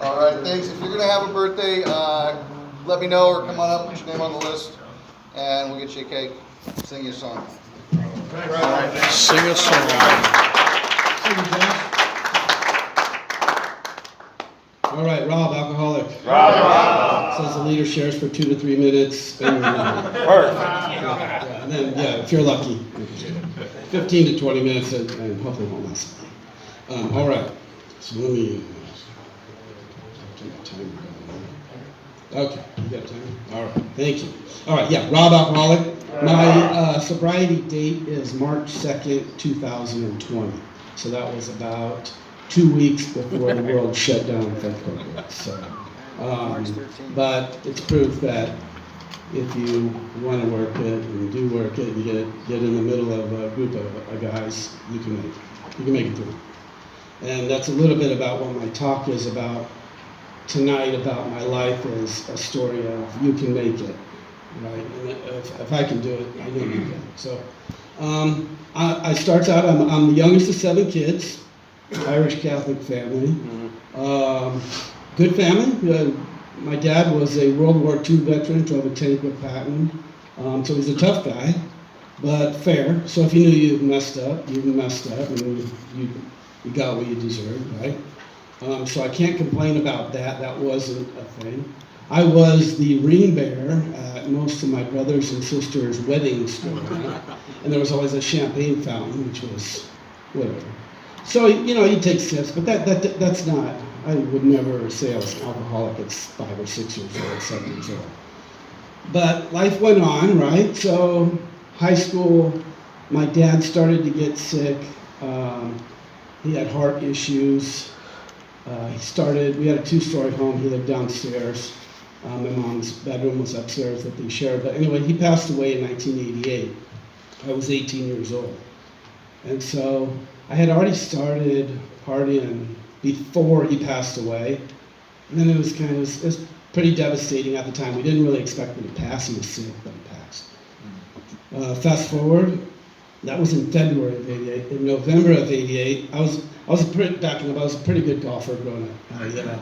All right, thanks. If you're gonna have a birthday, let me know or come on up, put your name on the list, and we'll get you a cake. Sing you a song. Sing a song. All right, Rob, alcoholic. Rob. Says the leader shares for 2 to 3 minutes. And then, if you're lucky, 15 to 20 minutes, and hopefully it won't last. All right, so let me turn the timer down. Okay, you got time? All right, thank you. All right, yeah, Rob, alcoholic. My sobriety date is March 2nd, 2020. So that was about 2 weeks before the world shut down for COVID. So, but it's proof that if you want to work it and do work it and get in the middle of a group of guys, you can make it through. And that's a little bit about what my talk is about tonight. About my life is a story of you can make it, right? And if I can do it, I know you can. So I start out. I'm the youngest of 7 kids. Irish Catholic family. Good family. My dad was a World War II veteran, drove a tank with Patton. So he's a tough guy, but fair. So if you knew you messed up, you messed up, and you got what you deserved, right? So I can't complain about that. That wasn't a thing. I was the ring bearer at most of my brothers and sisters' weddings, and there was always a champagne fountain, which was whatever. So, you take sips, but that's not, I would never say I was an alcoholic at 5 or 6 years old, 7 years old. But life went on, right? So, high school, my dad started to get sick. He had heart issues. We had a 2-story home. He lived downstairs. My mom's bedroom was upstairs that they shared. But anyway, he passed away in 1988. I was 18 years old. And so I had already started partying before he passed away. And then it was pretty devastating at the time. We didn't really expect him to pass. He was sick, but he passed. Fast forward, that was in February of '88. In November of '88, I was a pretty good golfer growing up.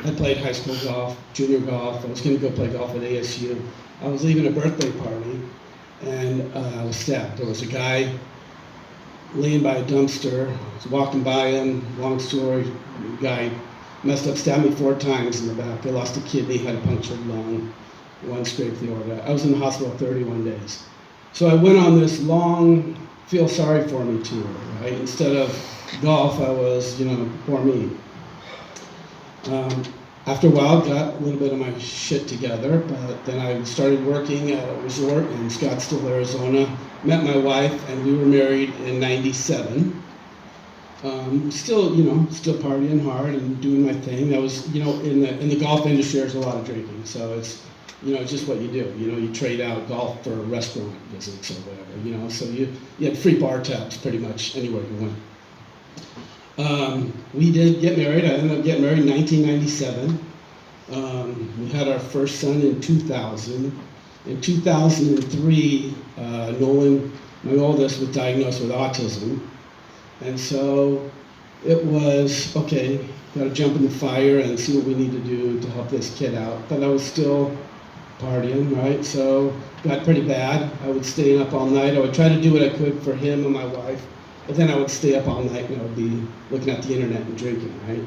I played high school golf, junior golf. I was going to go play golf at ASU. I was leaving a birthday party, and I was stabbed. There was a guy laying by a dumpster. I was walking by him. Long story. The guy messed up, stabbed me 4 times in the back. I lost a kidney, had a punctured lung, 1 scraped the aorta. I was in the hospital 31 days. So I went on this long feel sorry for me tour, right? Instead of golf, I was, poor me. After a while, got a little bit of my shit together, but then I started working at a resort in Scottsdale, Arizona. Met my wife, and we were married in '97. Still partying hard and doing my thing. I was, in the golf industry, there's a lot of drinking, so it's just what you do. You trade out golf for restaurant visits or whatever. So you had free bar tabs pretty much anywhere you went. We did get married. I ended up getting married in 1997. We had our first son in 2000. In 2003, Nolan, my oldest, was diagnosed with autism. And so it was, okay, got to jump in the fire and see what we need to do to help this kid out. But I was still partying, right? So got pretty bad. I would stay up all night. I would try to do what I could for him and my wife. But then I would stay up all night and I would be looking at the internet and drinking, right?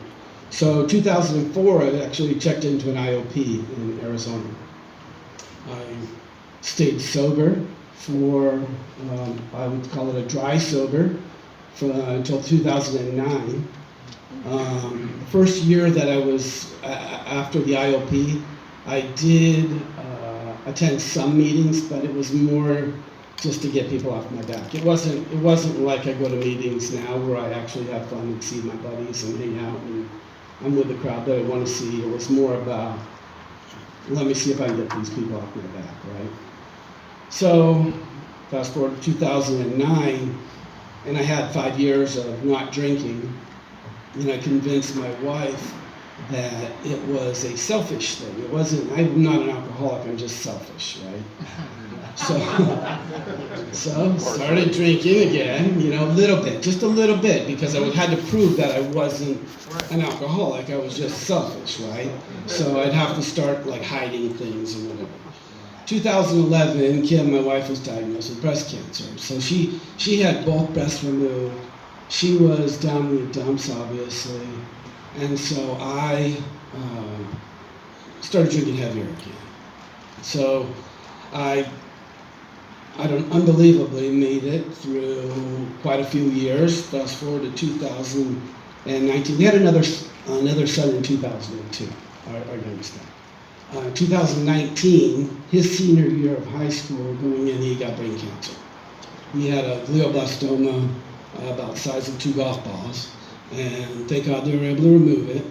So 2004, I actually checked into an IOP in Arizona. I stayed sober for, I would call it a dry sober, until 2009. The first year that I was after the IOP, I did attend some meetings, but it was more just to get people off my back. It wasn't like I go to meetings now where I actually have fun and see my buddies and hang out and I'm with the crowd that I want to see. It was more about, let me see if I can get these people off my back, right? So fast forward to 2009, and I had 5 years of not drinking, and I convinced my wife that it was a selfish thing. It wasn't, I'm not an alcoholic, I'm just selfish, right? So started drinking again, a little bit, just a little bit, because I had to prove that I wasn't an alcoholic, I was just selfish, right? So I'd have to start like hiding things and whatever. 2011, Kim, my wife, was diagnosed with breast cancer. So she had both breasts removed. She was down in the dumps, obviously. And so I started drinking heavier again. So I unbelievably made it through quite a few years. Fast forward to 2019. We had another son in 2002, our youngest guy. 2019, his senior year of high school, going in, he got brain cancer. He had a glioblastoma about the size of 2 golf balls, and thank God they were able to remove it.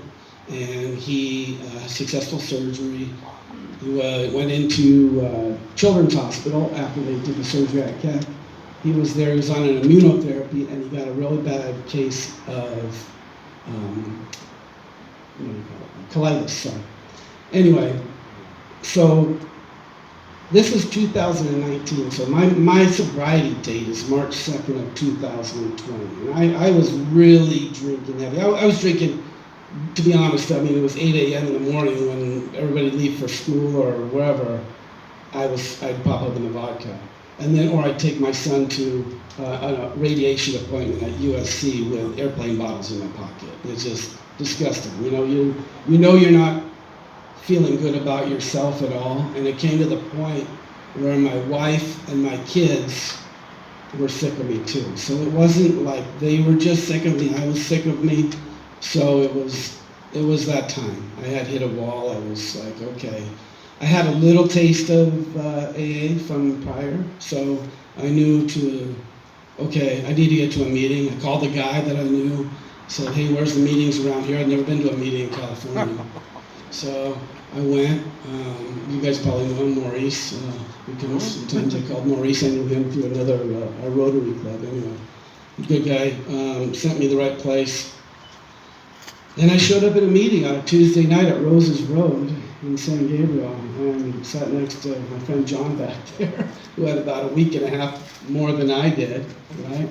And he successful surgery. He went into Children's Hospital after they did the surgery at Keck. He was there. He was on an immunotherapy, and he got a really bad case of colitis. Sorry. Anyway, so this is 2019. So my sobriety date is March 2nd of 2020. And I was really drinking heavy. I was drinking, to be honest, I mean, it was 8 a.m. in the morning when everybody leave for school or wherever. I'd pop open the vodka. And then, or I'd take my son to a radiation appointment at USC with airplane bottles in my pocket. It's just disgusting. You know you're not feeling good about yourself at all. And it came to the point where my wife and my kids were sick of me too. So it wasn't like they were just sick of me, I was sick of me. So it was that time. I had hit a wall. I was like, okay. I had a little taste of AA from prior, so I knew I need to get to a meeting. I called the guy that I knew, said, hey, where's the meetings around here? I'd never been to a meeting in California. So I went. You guys probably know him, Maurice. Sometimes I called Maurice. I knew him through another a Rotary Club. Anyway, good guy. Sent me the right place. And I showed up at a meeting on a Tuesday night at Roses Road in San Gabriel, and sat next to my friend John back there, who had about a week and a half more than I did, right?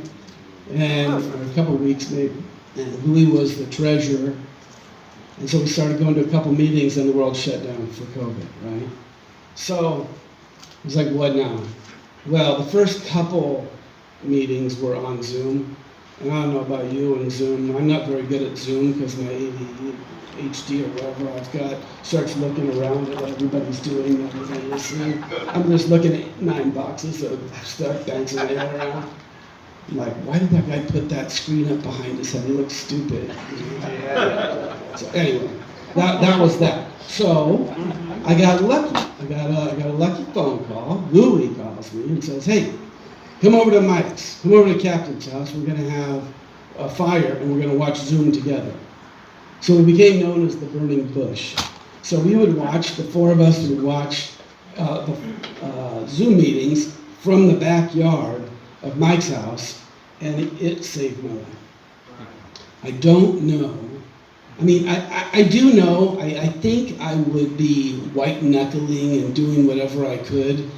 And or a couple of weeks maybe. And Louis was the treasurer. And so we started going to a couple meetings, and the world shut down for COVID, right? So it was like, what now? Well, the first couple meetings were on Zoom. And I don't know about you and Zoom. I'm not very good at Zoom because my ADHD or whatever I've got starts looking around at what everybody's doing and everything listening. I'm just looking at 9 boxes of stuff bouncing my head around. I'm like, why did that guy put that screen up behind his head? He looks stupid. So anyway, that was that. So I got lucky. I got a lucky phone call. Louis calls me and says, hey, come over to Mike's. Come over to Captain's house. We're going to have a fire, and we're going to watch Zoom together. So we became known as the Burning Bush. So we would watch, the 4 of us would watch the Zoom meetings from the backyard of Mike's house, and it saved my life. I don't know. I mean, I do know. I think I would be white-knuckling and doing whatever I could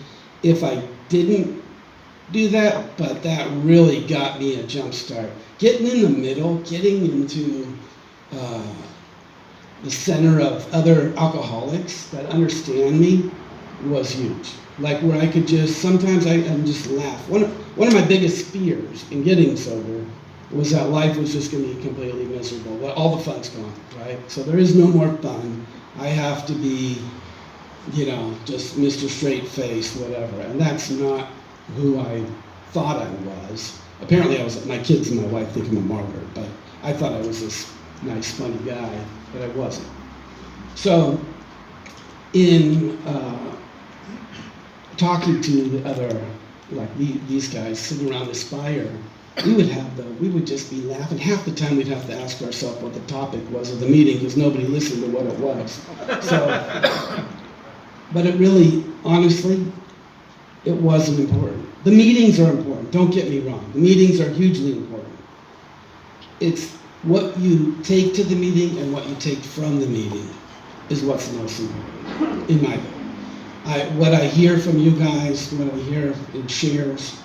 if I didn't do that, but that really got me a jump start. Getting in the middle, getting into the center of other alcoholics that understand me was huge. Like where I could sometimes I just laugh. One of my biggest fears in getting sober was that life was just going to be completely miserable, that all the fun's gone, right? So there is no more fun. I have to be, just Mr. Straight Face, whatever. And that's not who I thought I was. Apparently my kids and my wife think I'm a martyr, but I thought I was this nice, funny guy, but I wasn't. So in talking to the other, like these guys sitting around this fire, we would just be laughing. Half the time we'd have to ask ourselves what the topic was of the meeting because nobody listened to what it was. So, but it really, honestly, it wasn't important. The meetings are important, don't get me wrong. The meetings are hugely important. It's what you take to the meeting and what you take from the meeting is what's most important, in my opinion. What I hear from you guys, what I hear in shares,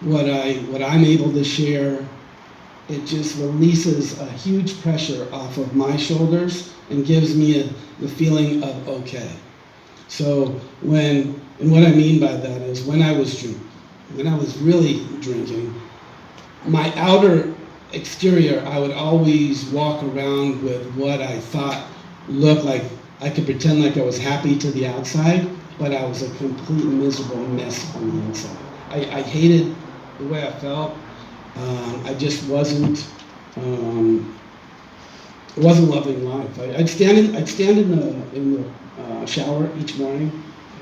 what I'm able to share, it just releases a huge pressure off of my shoulders and gives me the feeling of okay. So and what I mean by that is when I was really drinking, my outer exterior, I would always walk around with what I thought looked like, I could pretend like I was happy to the outside, but I was a complete miserable mess on the inside. I hated the way I felt. I just wasn't loving life. I'd stand in the shower each morning,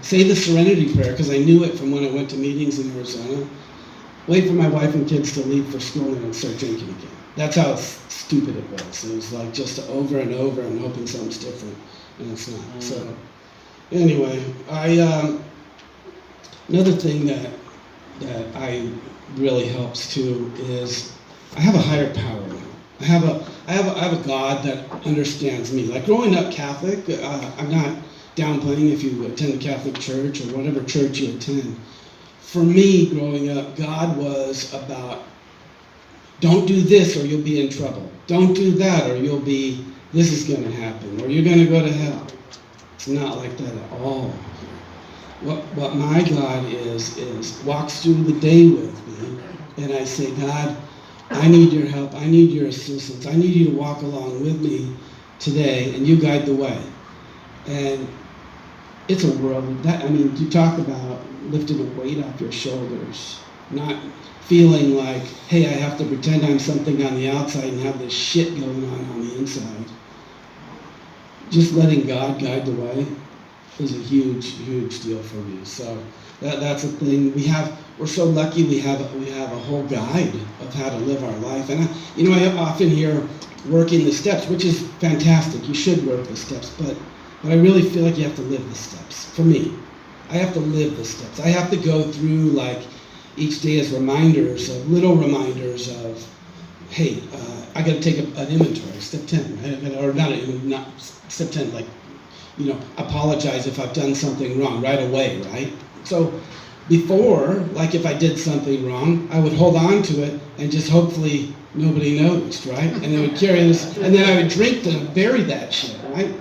say the Serenity Prayer because I knew it from when I went to meetings in Arizona. Wait for my wife and kids to leave for school and then I'd start drinking again. That's how stupid it was. It was like just over and over and hoping something's different, and it's not. So anyway, another thing that I really helps too is I have a higher power now. I have a God that understands me. Like growing up Catholic, I'm not downplaying if you attend a Catholic church or whatever church you attend. For me, growing up, God was about, don't do this or you'll be in trouble. Don't do that or this is going to happen, or you're going to go to hell. It's not like that at all. What my God is walks through the day with me, and I say, God, I need your help. I need your assistance. I need you to walk along with me today, and you guide the way. And it's a world you talk about lifting a weight off your shoulders, not feeling like, hey, I have to pretend I'm something on the outside and have this shit going on the inside. Just letting God guide the way is a huge, huge deal for me. So that's a thing. We're so lucky we have a whole guide of how to live our life. And I often hear working the steps, which is fantastic. You should work the steps, but I really feel like you have to live the steps. For me, I have to live the steps. I have to go through like each day as little reminders of, hey, I got to take an inventory, step 10, not step 10, like, apologize if I've done something wrong right away, right? So before, like if I did something wrong, I would hold on to it and just hopefully nobody noticed, right? And it would carry this, and then I would drink to bury that shit, right?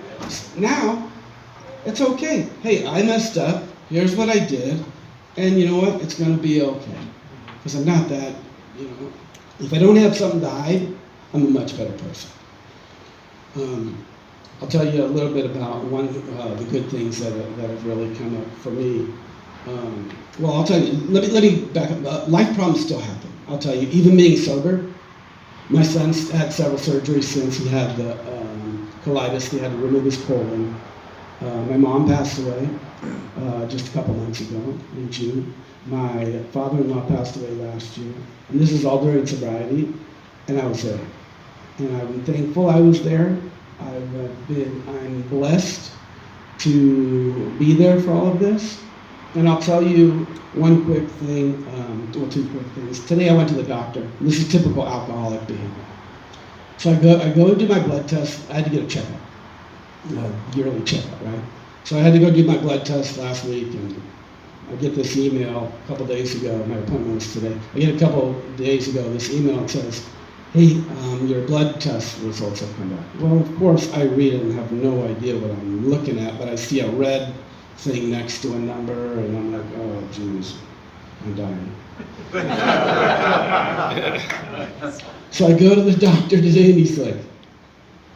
Now, it's okay. Hey, I messed up. Here's what I did. And you know what? It's going to be okay. Because I'm not that, if I don't have something to hide, I'm a much better person. I'll tell you a little bit about one of the good things that have really come up for me. I'll tell you, let me back up. Life problems still happen. I'll tell you, even being sober, my son's had several surgeries since he had the colitis. They had to remove his colon. My mom passed away just a couple months ago in June. My father-in-law passed away last year. And this is all during sobriety, and I was there. And I'm thankful I was there. I'm blessed to be there for all of this. And I'll tell you one quick thing, two quick things. Today I went to the doctor. This is typical alcoholic behavior. So I go and do my blood test. I had to get a checkup, a yearly checkup, right? So I had to go do my blood test last week, and I get this email a couple days ago. My appointment was today. I get a couple days ago this email that says, hey, your blood test results have come back. Well, of course, I read it and have no idea what I'm looking at, but I see a red thing next to a number, and I'm like, oh, jeez, I'm dying. So I go to the doctor today, and he's like,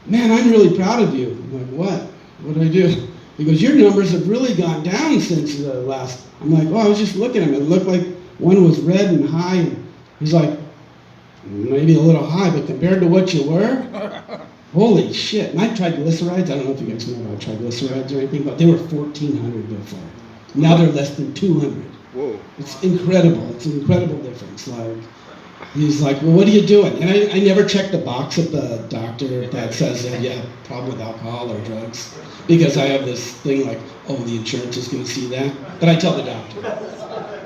man, I'm really proud of you. I'm like, what? What did I do? He goes, your numbers have really gone down since the last. I'm like, oh, I was just looking at them. It looked like one was red and high. And he's like, maybe a little high, but compared to what you were, holy shit. My triglycerides, I don't know if you guys know about triglycerides or anything, but they were 1,400 before. Now they're less than 200. Whoa. It's incredible. It's an incredible difference. Like, he's like, well, what are you doing? And I never check the box at the doctor that says that you have a problem with alcohol or drugs, because I have this thing like, oh, the insurance is going to see that. But I tell the doctor.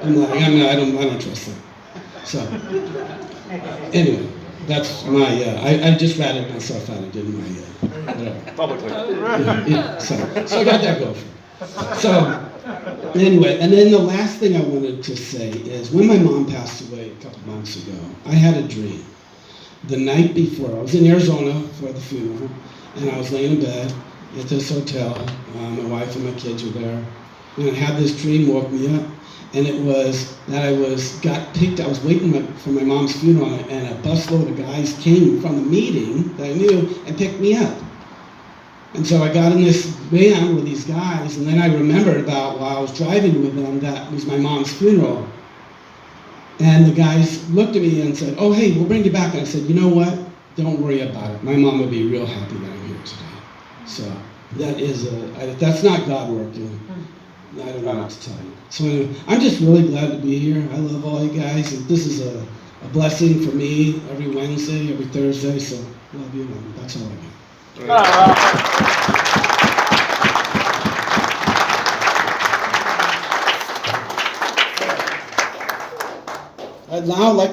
I'm like, I don't trust them. So, anyway, That's my, I just ratted myself out. I did my, whatever. Publicly. Yeah, so I got that going. So, anyway, and then the last thing I wanted to say is when my mom passed away a couple months ago, I had a dream. The night before, I was in Arizona for the funeral, and I was laying in bed at this hotel. My wife and my kids were there, and I had this dream woke me up, and it was that I was waiting for my mom's funeral, and a busload of guys came from the meeting that I knew and picked me up. And so I got in this van with these guys, and then I remembered about while I was driving with them that was my mom's funeral. And the guys looked at me and said, "Oh, hey, we'll bring you back." And I said, "You know what? Don't worry about it. My mom will be real happy that I'm here today." So that is that's not God working. I don't know what to tell you. So anyway, I'm just really glad to be here. I love all you guys. And this is a blessing for me every Wednesday, every Thursday. So love you, man. That's all I got. I'd now like